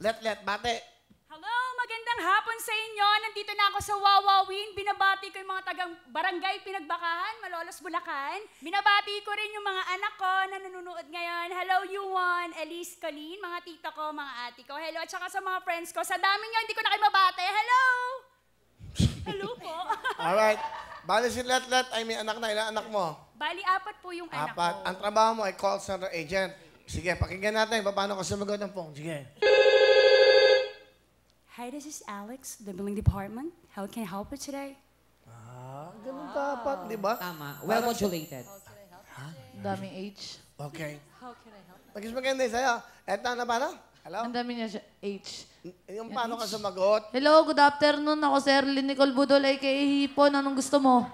Let, bate. Hello, magandang hapon sa inyo. Nandito na ako sa Wawawin. Binabati ko yung mga tagang Barangay Pinagbakahan, Malolos, Bulacan. Binabati ko rin yung mga anak ko na nanonood ngayon. Hello, Yuan, Elise, Colleen, mga tita ko, mga ate ko. Hello, at saka sa mga friends ko. Sa dami nyo, hindi ko na kayo mabate. Hello! Hello po. Alright. Bali si Let ay may anak na. Ilang anak mo? Bali, 4 po yung anak Apat. ko. Ang trabaho mo ay call center agent. Sige, pakinggan natin. Paano ka sumagot ng phone? Sige. Hi, this is Alex, the billing department. How can I help you today? Ganun dapat, di ba? Tama. Well modulated. Daming H. Okay. Magis maganda sa'yo. Eto na paano? Hello? Ang dami niya siya, H. Yung paano ka sumagot? Hello, good afternoon. Ako si Erlyn Nicole Budol, aka Hipon. Anong gusto mo?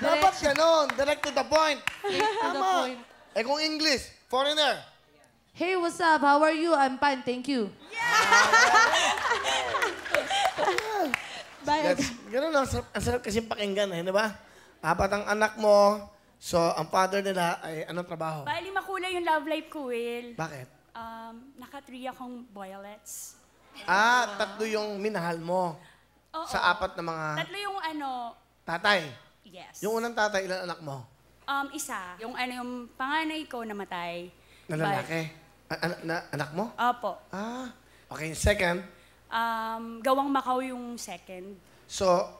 Dapat ganun. Direct to the point. To the point. Eh kung English, foreigner. Hey, what's up? How are you? I'm fine, thank you. Ganun lang. Ang sarap kasing pakinggan, di ba? 4 ang anak mo. So, ang father nila ay anong trabaho? Bali, makulay yung love life ko, Will. Bakit? Naka-3 akong violets. 3 yung minahal mo. Oo. Sa 4 na mga 3 yung tatay. yes. Yung unang tatay, ilan anak mo? Isa. Yung yung panganay ko namatay. Na lalaki? Anak mo? Opo. Okay, second. Gawang Macau yung second. So,